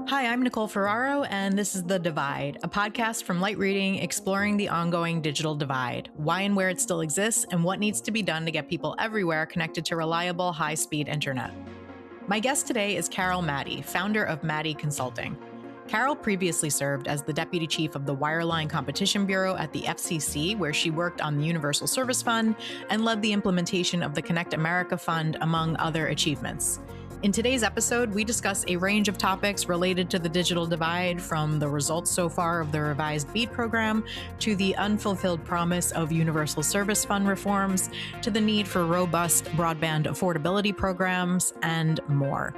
Hi, I'm Nicole Ferraro, and this is The Divide, a podcast from Light Reading exploring the ongoing digital divide, why and where it still exists, and what needs to be done to get people everywhere connected to reliable, high-speed internet. My guest today is Carol Mattey, founder of Mattey Consulting. Carol previously served as the deputy chief of the Wireline Competition Bureau at the FCC, where she worked on the Universal Service Fund and led the implementation of the Connect America Fund, among other achievements. In today's episode, we discuss a range of topics related to the digital divide, from the results so far of the revised BEAD program to the unfulfilled promise of Universal Service Fund reforms to the need for robust broadband affordability programs and more.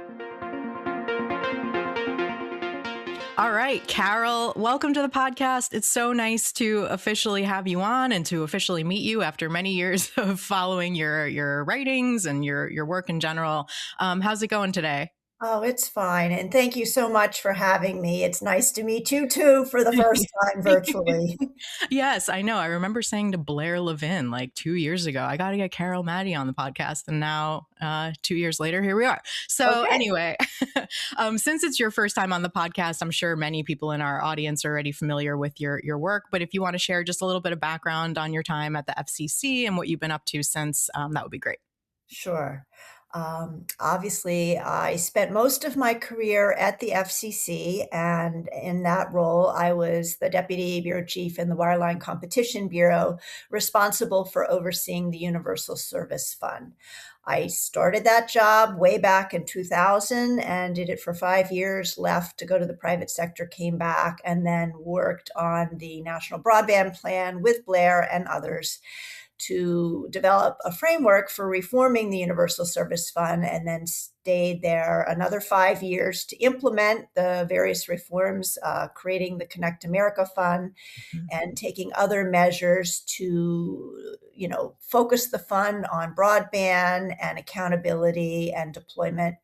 All right, Carol, welcome to the podcast. It's so nice to officially have you on and to officially meet you after many years of following your writings and your work in general. How's it going today? Oh, it's fine, and thank you so much for having me. It's nice to meet you too for the first time virtually. Yes, I know. I remember saying to Blair Levin like 2 years ago, I got to get Carol Mattey on the podcast. And now 2 years later, here we are. So Okay, anyway, since it's your first time on the podcast, I'm sure many people in our audience are already familiar with your work. But if you want to share just a little bit of background on your time at the FCC and what you've been up to since, that would be great. sure. Obviously, I spent most of my career at the FCC, and in that role, I was the Deputy Bureau Chief in the Wireline Competition Bureau, responsible for overseeing the Universal Service Fund. I started that job way back in 2000 and did it for 5 years, left to go to the private sector, came back, and then worked on the National Broadband Plan with Blair and others to develop a framework for reforming the Universal Service Fund, and then stayed there another 5 years to implement the various reforms, creating the Connect America Fund Mhm. and taking other measures to, focus the fund on broadband and accountability and deployment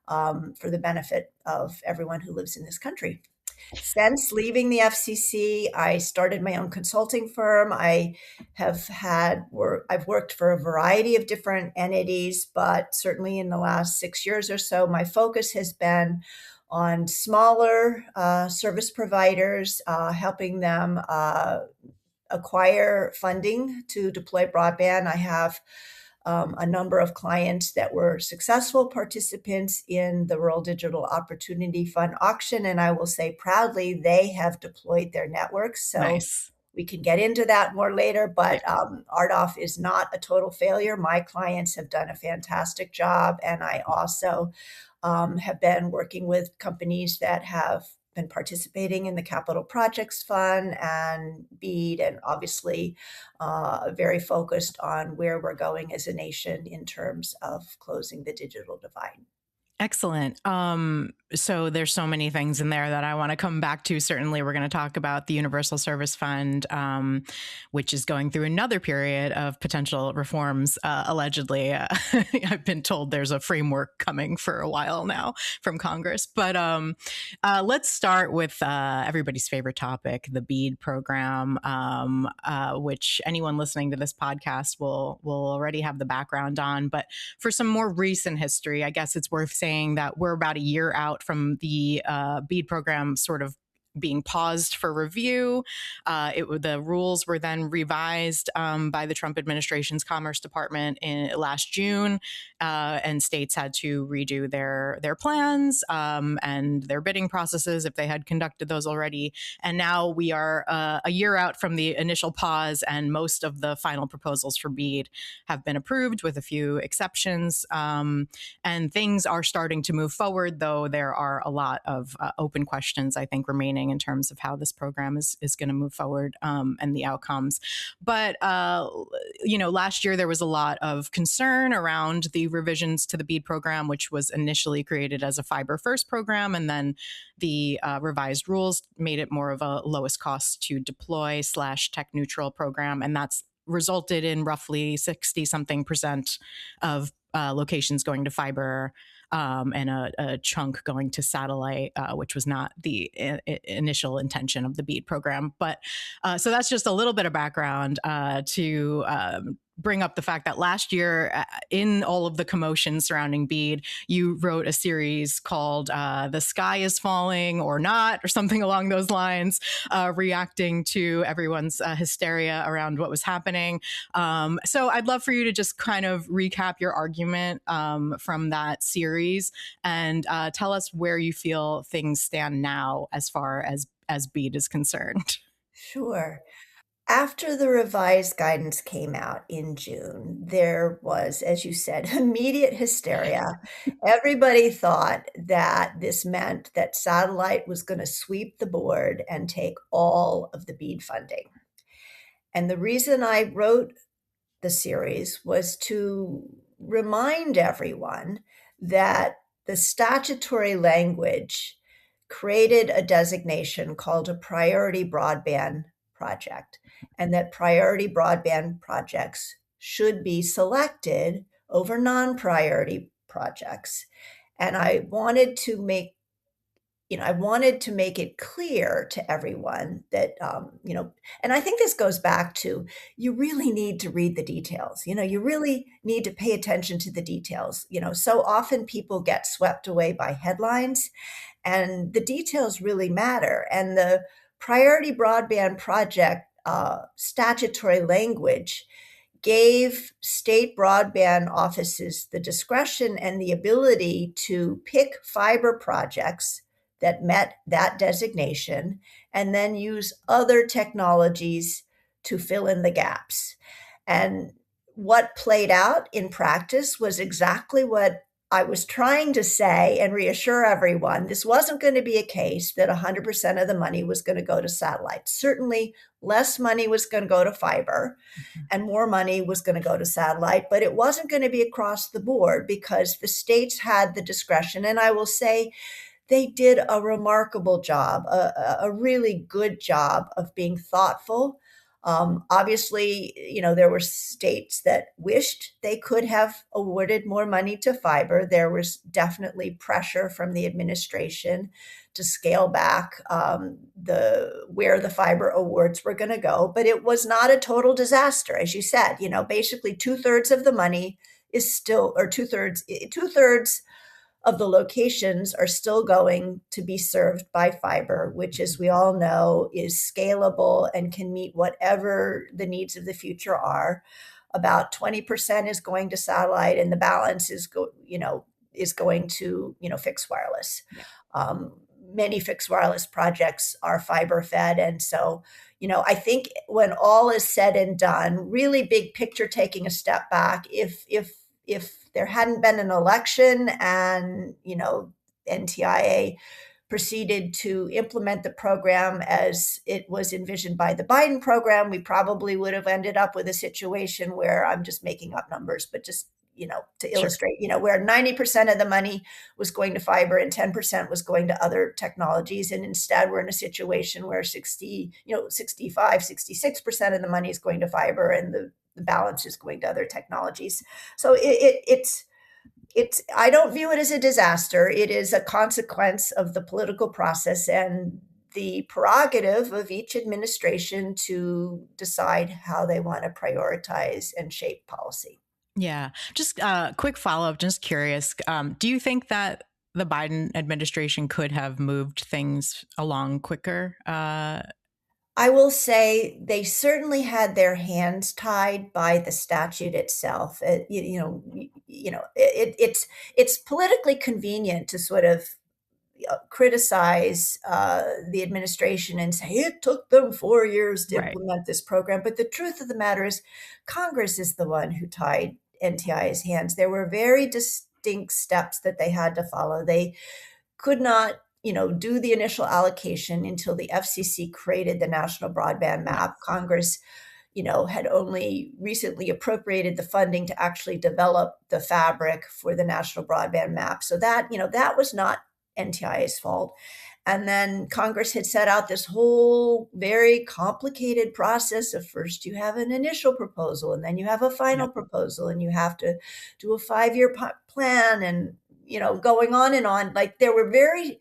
for the benefit of everyone who lives in this country. Since leaving the FCC, I started my own consulting firm. I've worked for a variety of different entities, but certainly in the last 6 years or so, my focus has been on smaller service providers, helping them acquire funding to deploy broadband. I have a number of clients that were successful participants in the Rural Digital Opportunity Fund auction, and I will say proudly they have deployed their networks. So Nice. we can get into that more later, Yeah. but RDOF is not a total failure. My clients have done a fantastic job, and I also have been working with companies that have been participating in the Capital Projects Fund and BEAD, and obviously very focused on where we're going as a nation in terms of closing the digital divide. Excellent. So there's so many things in there that I want to come back to. Certainly, we're going to talk about the Universal Service Fund, which is going through another period of potential reforms. Allegedly, I've been told there's a framework coming for a while now from Congress. But let's start with everybody's favorite topic, the BEAD program, which anyone listening to this podcast will already have the background on. But for some more recent history, I guess it's worth saying that we're about a year out from the BEAD program sort of being paused for review. The rules were then revised by the Trump administration's Commerce Department in last June, and states had to redo their plans and their bidding processes if they had conducted those already. And now we are a year out from the initial pause, and most of the final proposals for BEAD have been approved, with a few exceptions. And things are starting to move forward, though there are a lot of open questions, I think, remaining in terms of how this program is going to move forward and the outcomes. But, last year there was a lot of concern around the revisions to the BEAD program, which was initially created as a fiber first program. And then the revised rules made it more of a lowest cost to deploy / tech neutral program. And that's resulted in roughly 60 something percent of locations going to fiber, and a chunk going to satellite, which was not the initial intention of the BEAD program. But so that's just a little bit of background to bring up the fact that last year, in all of the commotion surrounding BEAD, you wrote a series called "The Sky Is Falling" or Not, or something along those lines, reacting to everyone's hysteria around what was happening. So I'd love for you to just kind of recap your argument from that series and tell us where you feel things stand now as far as BEAD is concerned. Sure. After the revised guidance came out in June, there was, as you said, immediate hysteria. Everybody thought that this meant that satellite was going to sweep the board and take all of the BEAD funding. And the reason I wrote the series was to remind everyone that the statutory language created a designation called a priority broadband project, and that priority broadband projects should be selected over non-priority projects. And I wanted to make it clear to everyone that, and I think this goes back to, you really need to read the details. You really need to pay attention to the details. So often people get swept away by headlines, and the details really matter. And the Priority Broadband Project statutory language gave state broadband offices the discretion and the ability to pick fiber projects that met that designation and then use other technologies to fill in the gaps. And what played out in practice was exactly what I was trying to say and reassure everyone. This wasn't going to be a case that 100% of the money was going to go to satellite. Certainly, less money was going to go to fiber and more money was going to go to satellite, but it wasn't going to be across the board because the states had the discretion. And I will say they did a remarkable job, a really good job of being thoughtful. Obviously, there were states that wished they could have awarded more money to fiber. There was definitely pressure from the administration to scale back where the fiber awards were going to go, but it was not a total disaster, as you said. Basically 2/3 of the money is still, or two-thirds of the locations are still going to be served by fiber, which, as we all know, is scalable and can meet whatever the needs of the future are. About 20% is going to satellite, and the balance is going to fixed wireless. Yeah. Many fixed wireless projects are fiber fed, and so I think when all is said and done, really big picture, taking a step back, if there hadn't been an election and NTIA proceeded to implement the program as it was envisioned by the Biden program, we probably would have ended up with a situation where, I'm just making up numbers, but just to illustrate, where 90% of the money was going to fiber and 10% was going to other technologies. And instead, we're in a situation where 65, 66% of the money is going to fiber and the balance is going to other technologies. So it's I don't view it as a disaster. It is a consequence of the political process and the prerogative of each administration to decide how they want to prioritize and shape policy. Yeah. Just a quick follow up, just curious. Do you think that the Biden administration could have moved things along quicker? I will say they certainly had their hands tied by the statute itself. It's politically convenient to sort of criticize the administration and say it took them 4 years to Right. implement this program. But the truth of the matter is, Congress is the one who tied NTIA's hands. There were very distinct steps that they had to follow. They could not, do the initial allocation until the FCC created the National Broadband Yeah. Map. Congress, had only recently appropriated the funding to actually develop the fabric for the National Broadband Map. So that was not NTIA's fault. And then Congress had set out this whole very complicated process of, first you have an initial proposal, and then you have a final Yep. proposal, and you have to do a 5-year plan, and going on and on. Like, there were very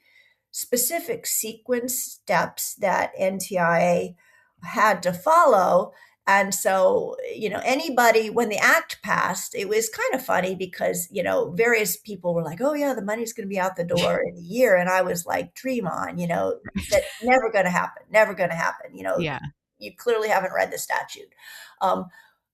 specific sequence steps that NTIA had to follow. And so, anybody, when the act passed, it was kind of funny because, various people were like, oh, yeah, the money's going to be out the door in a year. And I was like, dream on, that's never going to happen, never going to happen. Yeah. You clearly haven't read the statute. Um,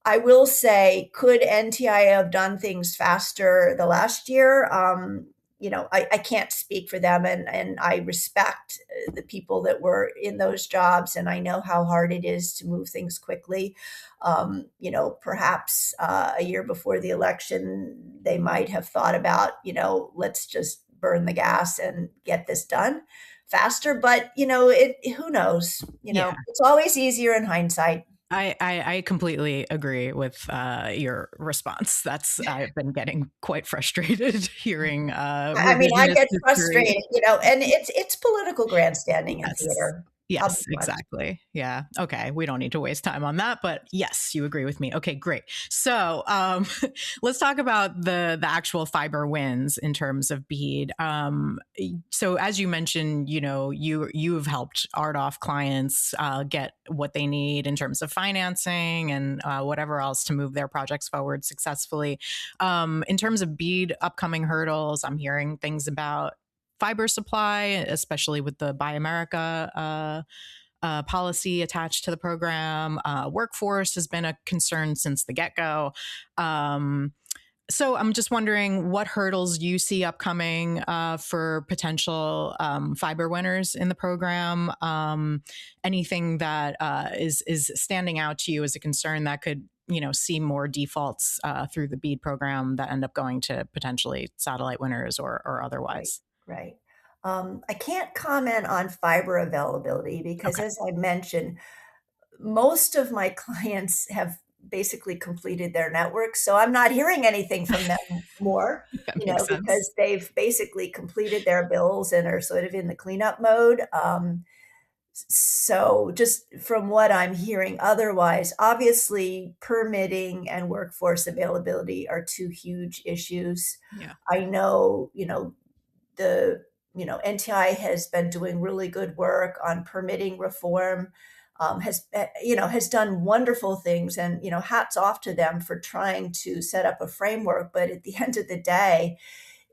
I will say, could NTIA have done things faster the last year? I can't speak for them, and I respect the people that were in those jobs, and I know how hard it is to move things quickly. Perhaps a year before the election, they might have thought about, let's just burn the gas and get this done faster. But who knows? Yeah. It's always easier in hindsight. I completely agree with your response. I've been getting quite frustrated hearing I mean, I revisionist get history. frustrated, and it's political grandstanding in Yes. theater. I'll be Yes, blunt. exactly. Yeah. Okay. We don't need to waste time on that, but yes, you agree with me. Okay, great. So let's talk about the actual fiber wins in terms of BEAD. So as you mentioned, you've helped RDOF clients get what they need in terms of financing and whatever else to move their projects forward successfully. In terms of BEAD upcoming hurdles, I'm hearing things about fiber supply, especially with the Buy America policy attached to the program. Workforce has been a concern since the get go. So I'm just wondering what hurdles you see upcoming for potential fiber winners in the program. Anything that is standing out to you as a concern that could see more defaults through the BEAD program that end up going to potentially satellite winners or Right, otherwise. right. I can't comment on fiber availability because, Okay. as I mentioned, most of my clients have basically completed their networks, so I'm not hearing anything from them more, That makes sense. because they've basically completed their bills and are sort of in the cleanup mode. So just from what I'm hearing otherwise, obviously permitting and workforce availability are two huge issues. Yeah. I know, the NTI has been doing really good work on permitting reform, has done wonderful things, and hats off to them for trying to set up a framework. But at the end of the day,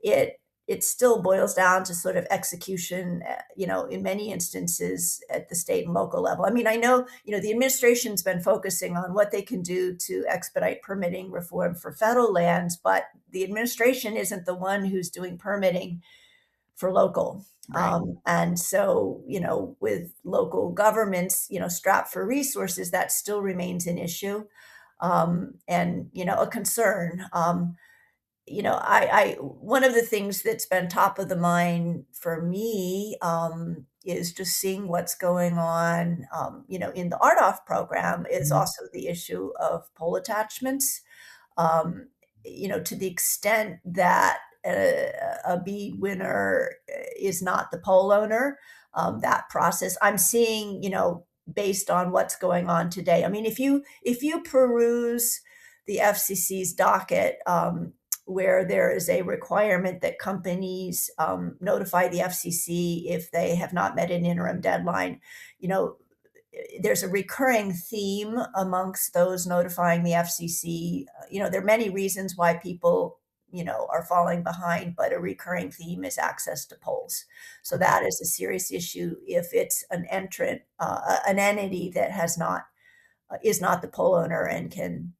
it it still boils down to sort of execution, in many instances at the state and local level. I mean, I know, the administration's been focusing on what they can do to expedite permitting reform for federal lands, but the administration isn't the one who's doing permitting for local. Right. And so, with local governments, strapped for resources, that still remains an issue, and, a concern. I one of the things that's been top of the mind for me, is just seeing what's going on, in the RDOF program is Mhm. also the issue of pole attachments. Um, to the extent that a bead winner is not the pole owner, that process I'm seeing, based on what's going on today. I mean, if you peruse the FCC's docket, where there is a requirement that companies notify the FCC if they have not met an interim deadline, you know, there's a recurring theme amongst those notifying the FCC. There are many reasons why people, are falling behind, but a recurring theme is access to polls. So Okay. that is a serious issue if it's an entrant, an entity that has not is not the poll owner and can,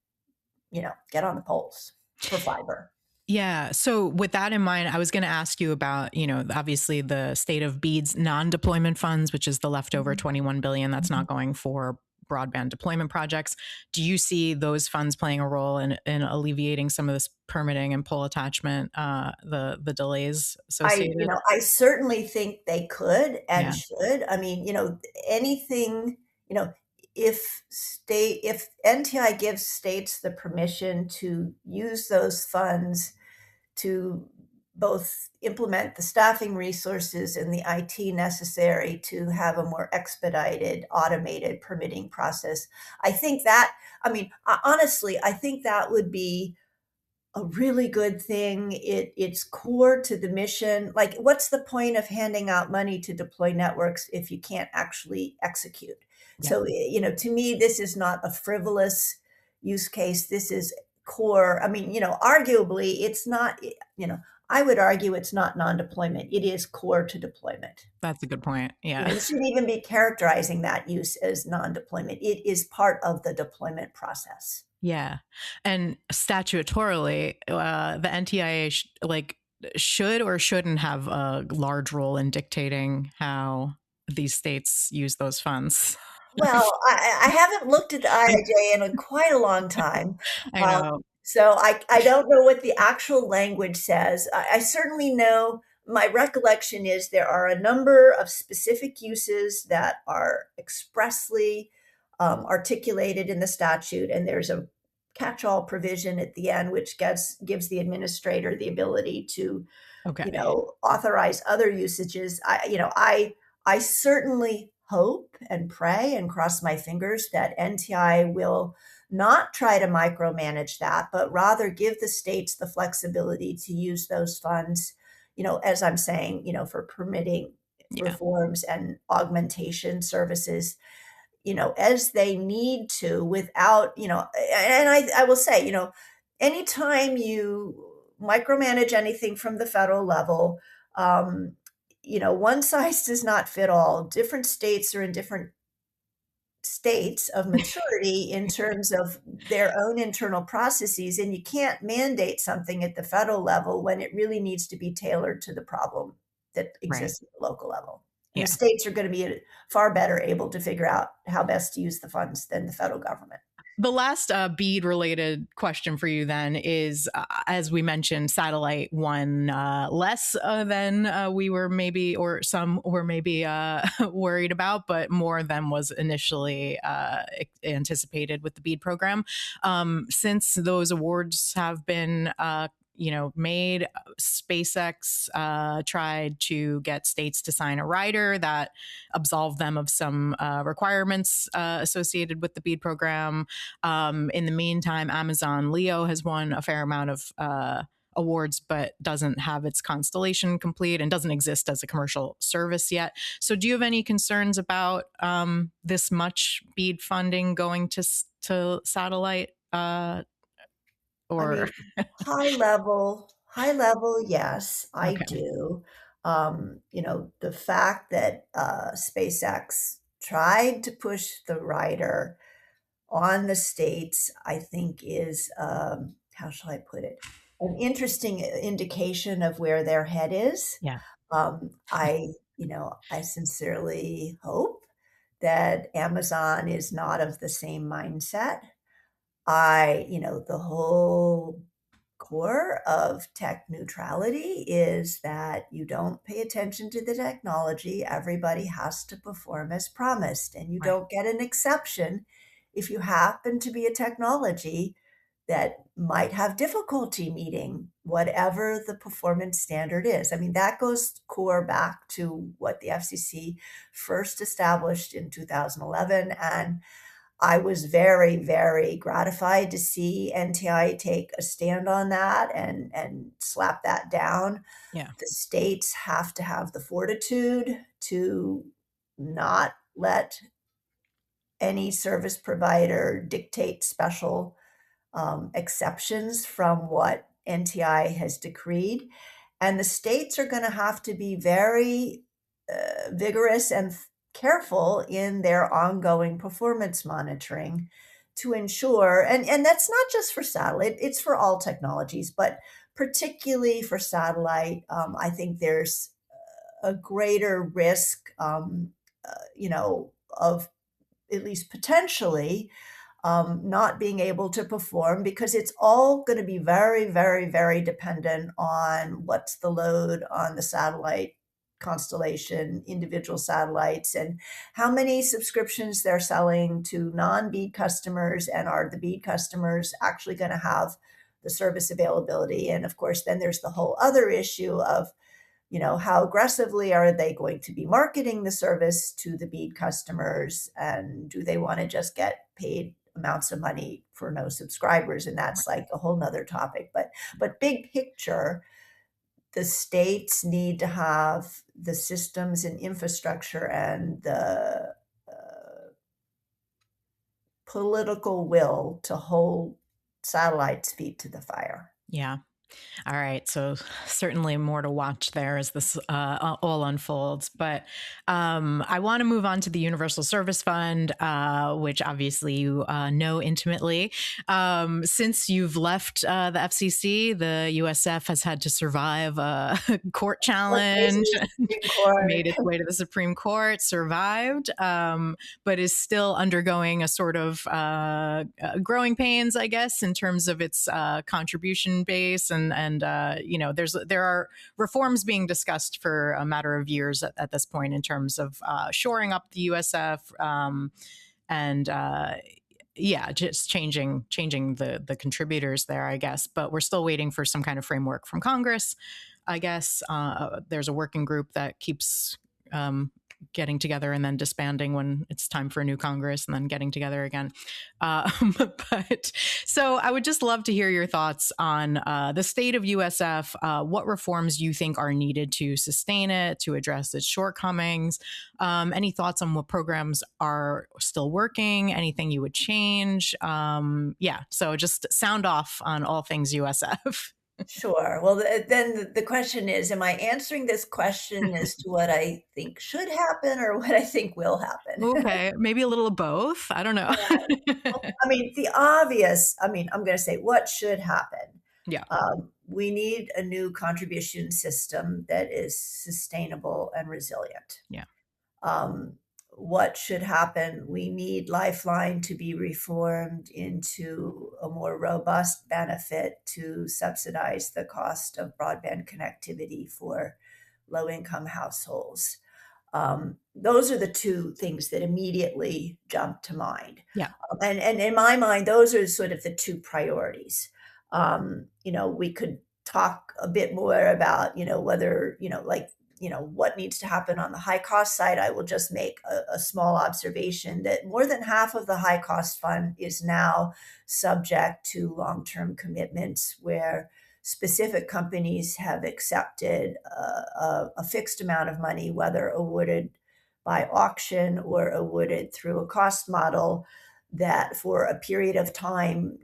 get on the polls for fiber. Yeah. So with that in mind, I was going to ask you about, obviously the state of BEAD's non-deployment funds, which is the leftover Mhm, 21 billion that's mhm. not going for broadband deployment projects. Do you see those funds playing a role in alleviating some of this permitting and pole attachment, the delays associated? I certainly think they could and Yeah. should. I mean, anything, if NTI gives states the permission to use those funds to both implement the staffing resources and the IT necessary to have a more expedited, automated permitting process. I think that, I mean, honestly, I think that would be a really good thing. It's core to the mission. Like, what's the point of handing out money to deploy networks if you can't actually execute? Yeah, So, to me, this is not a frivolous use case. This is core. I mean, arguably, it's not, I would argue it's not non-deployment. It is core to deployment. that's a good point. Yeah. You shouldn't even be characterizing that use as non-deployment. It is part of the deployment process. Yeah. And statutorily, the NTIA should or shouldn't have a large role in dictating how these states use those funds. Well, I haven't looked at the IIJ in quite a long time, I um, know. so I don't know what the actual language says. I certainly know my recollection is there are a number of specific uses that are expressly, articulated in the statute, and there's a catch-all provision at the end, which gives the administrator the ability to Okay. authorize other usages. I certainly hope and pray and cross my fingers that NTI will not try to micromanage that, but rather give the states the flexibility to use those funds, as I'm saying, for permitting Yeah. reforms and augmentation services, as they need to without, and I will say, anytime you micromanage anything from the federal level, um, one size does not fit all. Different states are in different states of maturity in terms of their own internal processes, and you can't mandate something at the federal level when it really needs to be tailored to the problem that Right. exists at the local level. And the Yeah. states are going to be far better able to figure out how best to use the funds than the federal government. The last BEAD related question for you then is, as we mentioned, satellite won less than we were maybe, or some were maybe worried about, but more than was initially anticipated with the BEAD program. Since those awards have been made, SpaceX tried to get states to sign a rider that absolved them of some requirements associated with the BEAD program. In the meantime, Amazon Leo has won a fair amount of awards, but doesn't have its constellation complete and doesn't exist as a commercial service yet. So, do you have any concerns about this much BEAD funding going to satellite? I Or mean, high level, yes, I okay, do. The fact that SpaceX tried to push the rider on the states, I think is, how shall I put it? An interesting indication of where their head is. yeah, I sincerely hope that Amazon is not of the same mindset. The whole core of tech neutrality is that you don't pay attention to the technology. Everybody has to perform as promised, and you right, don't get an exception if you happen to be a technology that might have difficulty meeting whatever the performance standard is. I mean, that goes core back to what the FCC first established in 2011, and I was very, very gratified to see NTI take a stand on that and slap that down. yeah, The states have to have the fortitude to not let any service provider dictate special exceptions from what NTI has decreed. And the states are going to have to be very vigorous and careful in their ongoing performance monitoring to ensure, and that's not just for satellite, it's for all technologies, but particularly for satellite, I think there's a greater risk, of at least potentially not being able to perform because it's all going to be very, very, very dependent on what's the load on the satellite constellation, individual satellites, and how many subscriptions they're selling to non-BEAD customers, and are the BEAD customers actually going to have the service availability? And of course, then there's the whole other issue of how aggressively are they going to be marketing the service to the BEAD customers? And do they want to just get paid amounts of money for no subscribers? And that's like a whole nother topic. But big picture, the states need to have the systems and infrastructure and the political will to hold satellites' feet to the fire. Yeah. All right. So certainly more to watch there as this all unfolds. But I want to move on to the Universal Service Fund, which obviously you know intimately. Since you've left the FCC, the USF has had to survive a court Court challenge, cases, Supreme Court. made its way to the Supreme Court, survived, but is still undergoing a sort of growing pains, I guess, in terms of its contribution base, and there are reforms being discussed for a matter of years at this point in terms of shoring up the USF, and yeah, just changing the contributors there, I guess. But we're still waiting for some kind of framework from Congress, I guess. There's a working group that keeps getting together and then disbanding when it's time for a new Congress, and then getting together again. But so I would just love to hear your thoughts on the state of USF, what reforms you think are needed to sustain it, to address its shortcomings. Any thoughts on what programs are still working, anything you would change? Yeah, so just sound off on all things USF. Sure. Well, then the question is, am I answering this question as to what I think should happen or what I think will happen? Okay, maybe a little of both. I don't know. Well, I mean, the obvious, I mean, I'm going to say what should happen. Yeah, We need a new contribution system that is sustainable and resilient. yeah, Um, what should happen? We need Lifeline to be reformed into a more robust benefit to subsidize the cost of broadband connectivity for low income households. Those are the two things that immediately jump to mind. yeah, And in my mind, those are sort of the two priorities. We could talk a bit more about, whether, what needs to happen on the high cost side. I will just make a small observation that more than half of the high cost fund is now subject to long term commitments where specific companies have accepted a fixed amount of money, whether awarded by auction or awarded through a cost model, that for a period of time,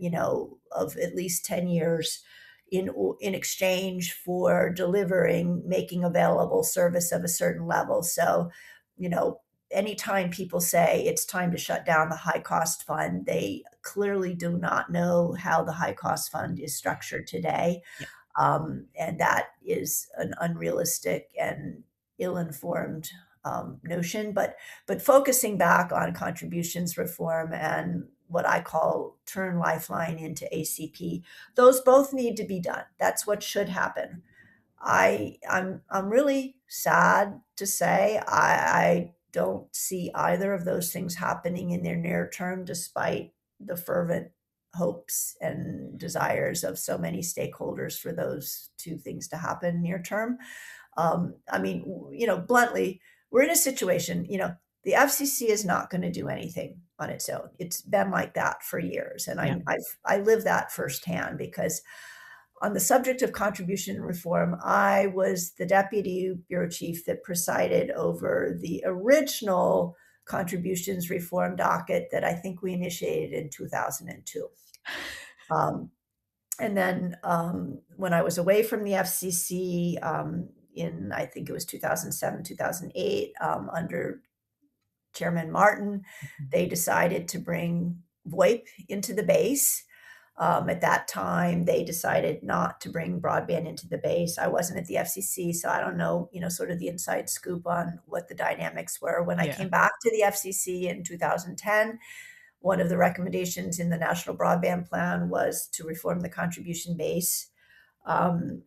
of at least 10 years, in exchange for delivering, making available service of a certain level. So, you know, anytime people say it's time to shut down the high cost fund, they clearly do not know how the high cost fund is structured today. yeah, And that is an unrealistic and ill-informed notion. But focusing back on contributions reform and what I call turn Lifeline into ACP, those both need to be done. That's what should happen. I'm really sad to say I don't see either of those things happening in their near term, despite the fervent hopes and desires of so many stakeholders for those two things to happen near term. I mean, bluntly, we're in a situation, the FCC is not going to do anything on its own. It's been like that for years, and yeah. I live that firsthand because on the subject of contribution reform, I was the deputy bureau chief that presided over the original contributions reform docket that I think we initiated in 2002. Um, and then when I was away from the FCC in, I think it was 2007, 2008, under Chairman Martin, Mhm. they decided to bring VoIP into the base. At that time, they decided not to bring broadband into the base. I wasn't at the FCC, so I don't know, sort of the inside scoop on what the dynamics were. When I Yeah, came back to the FCC in 2010, one of the recommendations in the National Broadband Plan was to reform the contribution base. Um,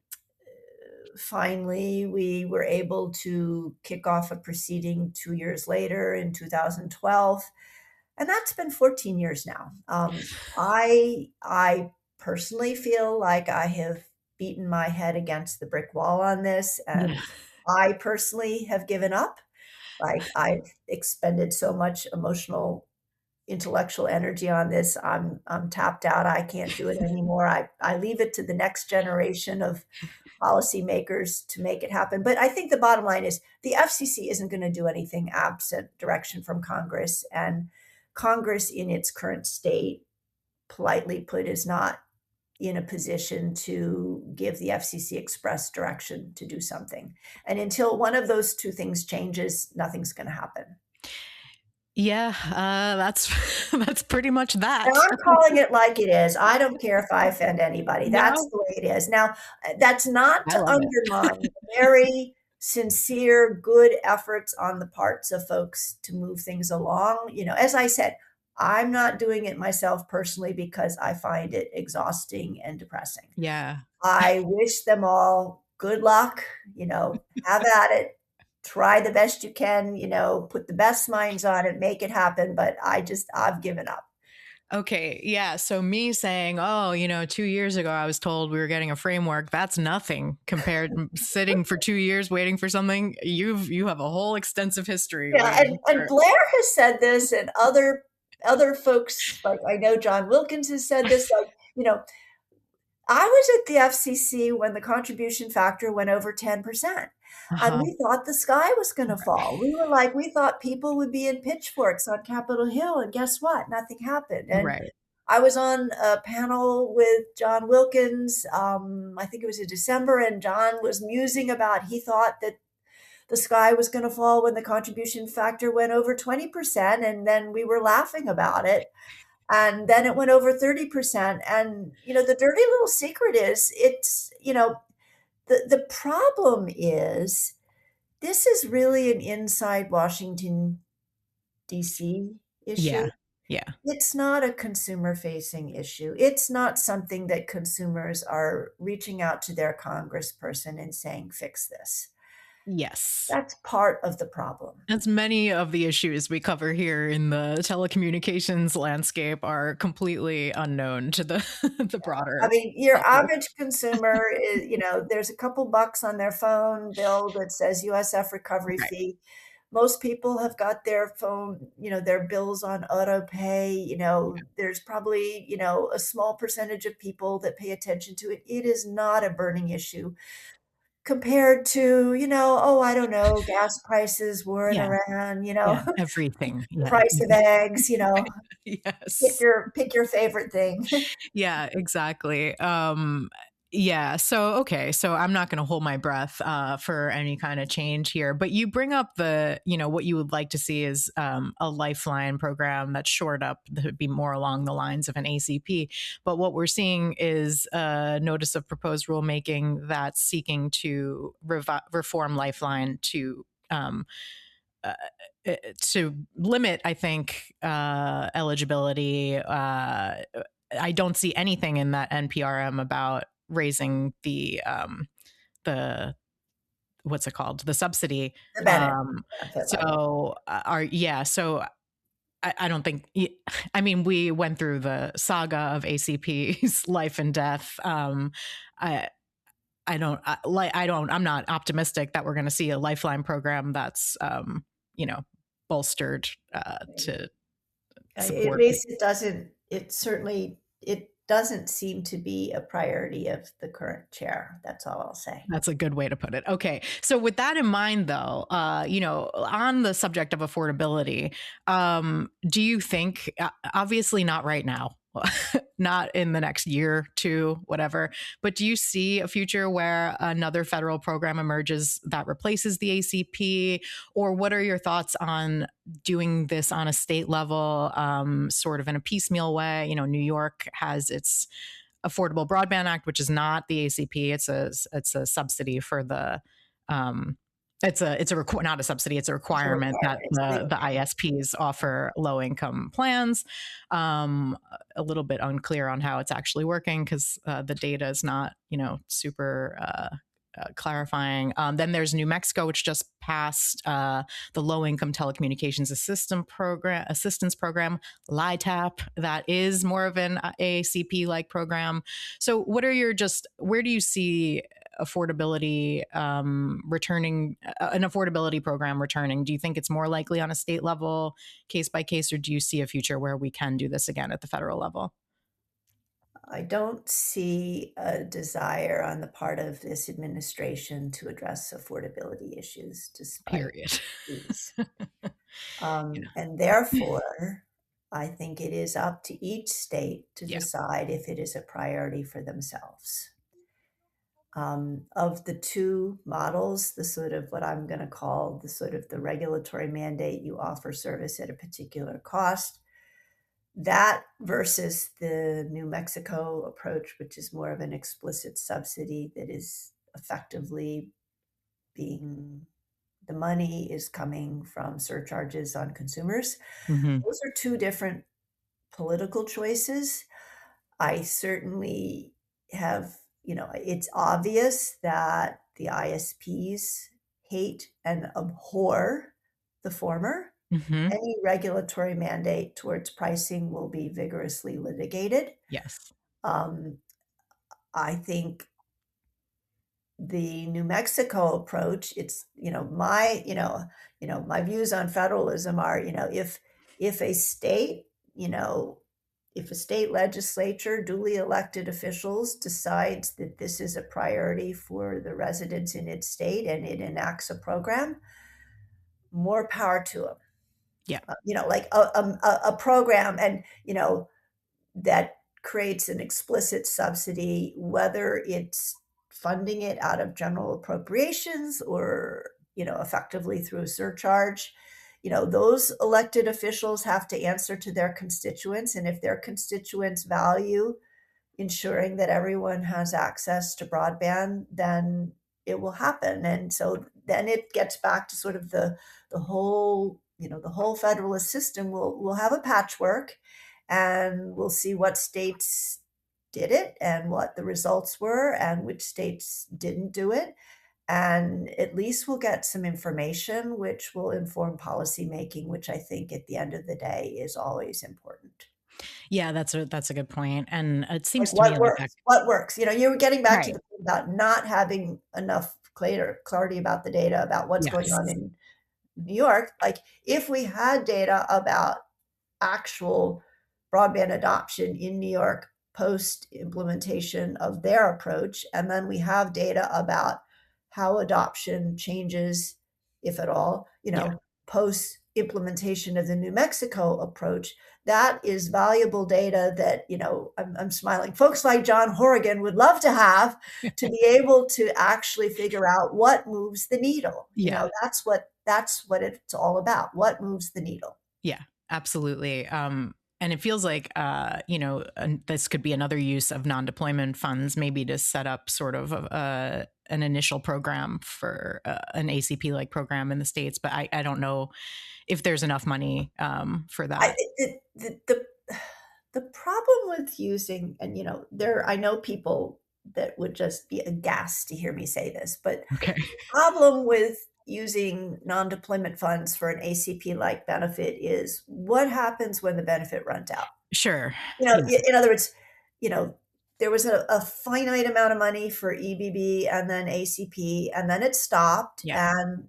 Finally, we were able to kick off a proceeding 2 years later in 2012, and that's been 14 years now. I personally feel like I have beaten my head against the brick wall on this, yeah, and I personally have given up. Like, I've expended so much emotional, intellectual energy on this. I'm tapped out. I can't do it anymore. I leave it to the next generation of policymakers to make it happen. But I think the bottom line is the FCC isn't going to do anything absent direction from Congress. And Congress in its current state, politely put, is not in a position to give the FCC express direction to do something. And until one of those two things changes, nothing's going to happen. Yeah, that's that's pretty much And that. I'm calling it like it is. I don't care if I offend anybody. That's No, the way it is. Now, that's not I to love it. undermine the very sincere, good efforts on the parts of folks to move things along. As I said, I'm not doing it myself personally because I find it exhausting and depressing. Yeah. I wish them all good luck, have at it. Try the best you can, put the best minds on it, make it happen. But I've given up. Okay, yeah, so me saying, "Oh, 2 years ago I was told we were getting a framework," that's nothing compared sitting for 2 years waiting for something. You have a whole extensive history Yeah, waiting and for. Blair has said this, and other folks, like I know John Wilkins has said this, like, I was at the FCC when the contribution factor went over 10%, and Uh-huh. we thought the sky was gonna fall. We thought people would be in pitchforks on Capitol Hill, and guess what? Nothing happened. And Right. I was on a panel with John Wilkins, I think it was in December, and John was musing about he thought that the sky was gonna fall when the contribution factor went over 20%, and then we were laughing about it. And then it went over 30%. And, the dirty little secret is the problem is this is really an inside Washington, DC issue. Yeah. Yeah. It's not a consumer facing issue. It's not something that consumers are reaching out to their congressperson and saying, fix this. Yes. That's part of the problem. As many of the issues we cover here in the telecommunications landscape are completely unknown to the the I broader mean, your populace. average consumer is, there's a couple bucks on their phone bill that says USF recovery Right. fee. Most people have got their phone, their bills on auto pay. There's probably, a small percentage of people that pay attention to it. It is not a burning issue compared to, oh, I don't know, gas prices, war in Yeah. Iran, Yeah. Everything. the Yeah. price of eggs, pick Yes. your favorite thing. Yeah, exactly. Yeah, so okay, so I'm not going to hold my breath for any kind of change here, but you bring up what you would like to see is a lifeline program that's shored up that would be more along the lines of an ACP. But what we're seeing is a notice of proposed rulemaking that's seeking to reform Lifeline uh, to limit, I think, eligibility. I don't see anything in that NPRM about raising the what's it called, the subsidy. The Um, benefit level. so our yeah, so I don't think. I mean, we went through the saga of ACP's life and death. I I don't I'm not optimistic that we're going to see a lifeline program that's bolstered to At support. least it doesn't seem to be a priority of the current chair. That's all I'll say. That's a good way to put it. Okay. So with that in mind though, on the subject of affordability, do you think obviously not right now, not in the next year, two, whatever, but do you see a future where another federal program emerges that replaces the ACP? Or what are your thoughts on doing this on a state level, sort of in a piecemeal way? New York has its Affordable Broadband Act, which is not the ACP. It's a subsidy for the not a subsidy. It's a It's a requirement that requirement. It's a legal the requirement. ISPs offer low income plans. A little bit unclear on how it's actually working because the data is not super clarifying. Then there's New Mexico, which just passed the Low Income Telecommunications Assistance Program, LITAP. That is more of an ACP like program. So, where do you see affordability returning? An affordability program returning? Do you think it's more likely on a state level, case by case, or do you see a future where we can do this again at the federal level? I don't see a desire on the part of this administration to address affordability issues despite Period. these. Yeah. And therefore, I think it is up to each state to Yeah. decide if it is a priority for themselves. Of the two models, the sort of what I'm going to call the sort of the regulatory mandate, you offer service at a particular cost, that versus the New Mexico approach, which is more of an explicit subsidy that is effectively being the money is coming from surcharges on consumers. Hmm. Those are two different political choices. I certainly have, it's obvious that the ISPs hate and abhor the former. Hmm. Any regulatory mandate towards pricing will be vigorously litigated. Yes. Um, I think the New Mexico approach, it's, my views on federalism are, if a state, you know, if a state legislature, duly elected officials decides that this is a priority for the residents in its state and it enacts a program, more power to them. Yeah. Like a program and, that creates an explicit subsidy, whether it's funding it out of general appropriations or, effectively through a surcharge. Those elected officials have to answer to their constituents. And if their constituents value ensuring that everyone has access to broadband, then it will happen. And so then it gets back to sort of the whole, the whole federalist system will have a patchwork and we'll see what states did it and what the results were and which states didn't do it. And at least we'll get some information which will inform policy making, which I think at the end of the day is always important. Yeah, that's a good point. And it Like, seems to me what like that. works? What works? You were getting back to Right. the point about not having enough clarity about the data about what's going Yes. on in New York. Like, if we had data about actual broadband adoption in New York post implementation of their approach, and then we have data about how adoption changes, if at all, Yeah. post implementation of the New Mexico approach. That is valuable data that, I'm smiling. Folks like John Horrigan would love to have to be able to actually figure out what moves the needle. Yeah. That's what it's all about. What moves the needle? Yeah, absolutely. And it feels like, this could be another use of non-deployment funds, maybe to set up sort of an initial program for an ACP like program in the States. But I don't know if there's enough money for I that. the problem with using and, I know people that would just be aghast to hear me say this, but Okay. problem with using non-deployment funds for an ACP-like benefit is what happens when the benefit runs out? Sure. I Yeah. in other words, you know, there was a finite amount of money for EBB and then ACP, and then it stopped, Yeah. and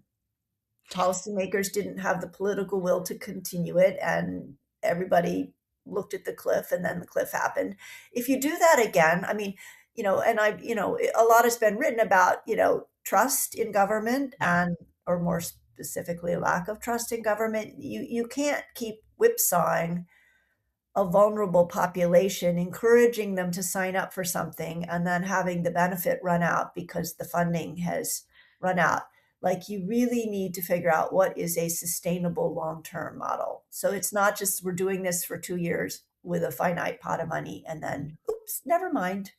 policymakers didn't have the political will to continue it, and everybody looked at the cliff, and then the cliff happened. If you do that again, I mean, a lot has been written about, trust in government Yeah. or more specifically, lack of trust in government. You can't keep whipsawing a vulnerable population, encouraging them to sign up for something and then having the benefit run out because the funding has run out. Like, you really need to figure out what is a sustainable long-term model. So it's not just we're doing this for 2 years with a finite pot of money and then, oops, never mind.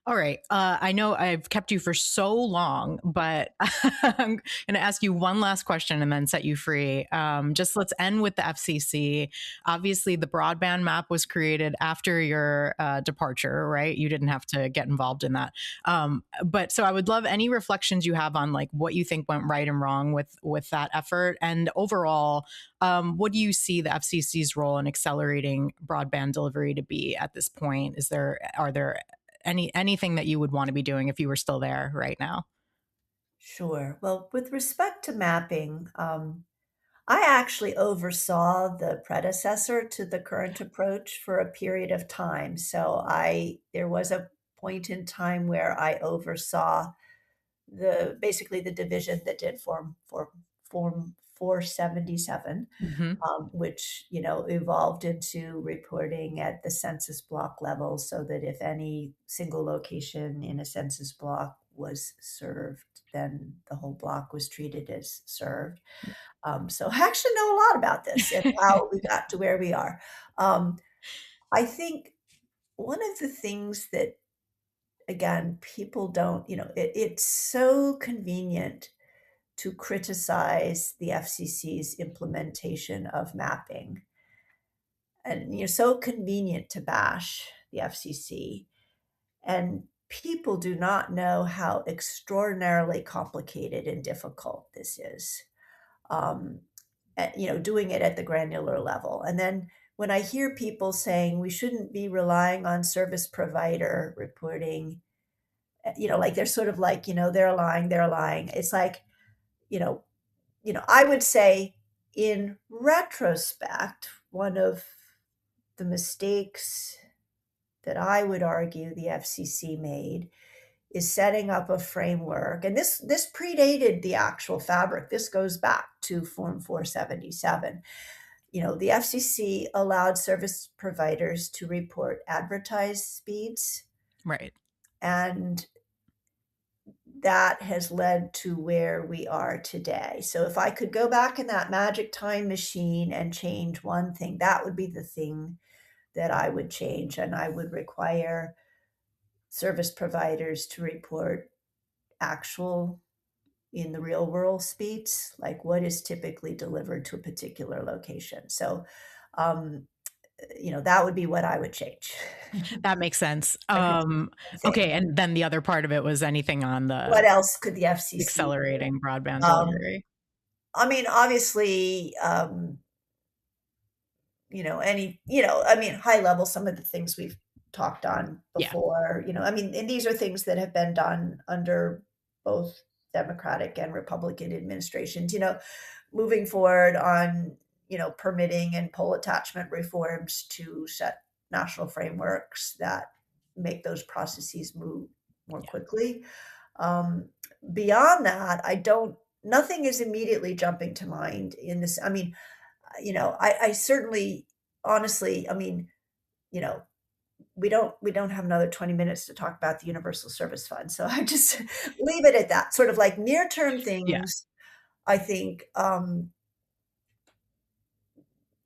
All right. I know I've kept you for so long, but I'm going to ask you one last question and then set you free. Just let's end with the FCC. Obviously, the broadband map was created after your departure, right? You didn't have to get involved in that. But so I would love any reflections you have on like what you think went right and wrong with that effort, and overall, what do you see the FCC's role in accelerating broadband delivery to be at this point? Are there anything that you would want to be doing if you were still there right now? Sure. Well, with respect to mapping, I actually oversaw the predecessor to the current approach for a period of time. So there was a point in time where I oversaw basically the division that did 477, Hmm. which, evolved into reporting at the census block level so that if any single location in a census block was served, then the whole block was treated as served. So I actually know a lot about this and how we got to where we are. Um, I think one of the things that, again, people don't, it's so convenient to criticize the FCC's implementation of mapping, and so convenient to bash the FCC. And people do not know how extraordinarily complicated and difficult this is. Um, doing it at the granular level. And then when I hear people saying we shouldn't be relying on service provider reporting, like they're sort of like, they're lying, they're lying. It's like, you know, I would say in retrospect, one of the mistakes that I would argue the FCC made is setting up a framework. And this predated the actual fabric. This goes back to Form 477. The FCC allowed service providers to report advertised speeds, Right. and that has led to where we are today. So if I could go back in that magic time machine and change one thing, that would be the thing that I would change. And I would require service providers to report actual in the real world speeds, like what is typically delivered to a particular location. So, um, that would be what I would change. That makes sense. I could change one thing. Okay. And then the other part of it was anything on the What else could the FCC do? accelerating broadband Um, delivery. obviously, high level, some of the things we've talked on Yeah. before, and these are things that have been done under both Democratic and Republican administrations, moving forward on, permitting and pole attachment reforms to set national frameworks that make those processes move more Yeah. quickly. Um, Beyond that, nothing is immediately jumping to mind in this. I certainly, honestly, you know, we don't have another 20 minutes to talk about the Universal Service Fund. So I just leave it at that. Sort of like near-term Yeah. things, I think,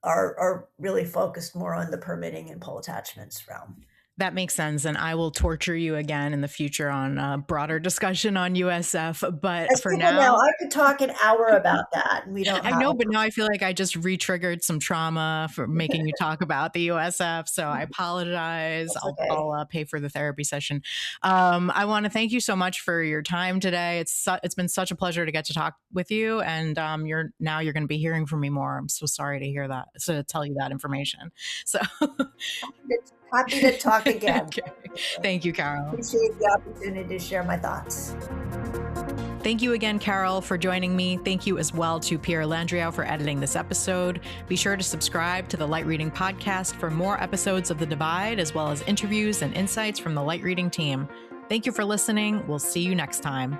are really focused more on the permitting and pole attachments realm. That makes sense. And I will torture you again in the future on a broader discussion on USF. But As for people know, now, I could talk an hour about that, and we don't I have. know, but now I feel like I just re-triggered some trauma for making you talk about the USF. So I apologize. That's I'll, okay. I'll pay for the therapy session. I want to thank you so much for your time today. It's been such a pleasure to get to talk with you. And you're going to be hearing from me more. I'm so sorry to hear that. So to tell you that information. So Happy to talk again. okay. Thank you, Carol. Appreciate the opportunity to share my thoughts. Thank you again, Carol, for joining me. Thank you as well to Pierre Landriau for editing this episode. Be sure to subscribe to the Light Reading Podcast for more episodes of The Divide, as well as interviews and insights from the Light Reading team. Thank you for listening. We'll see you next time.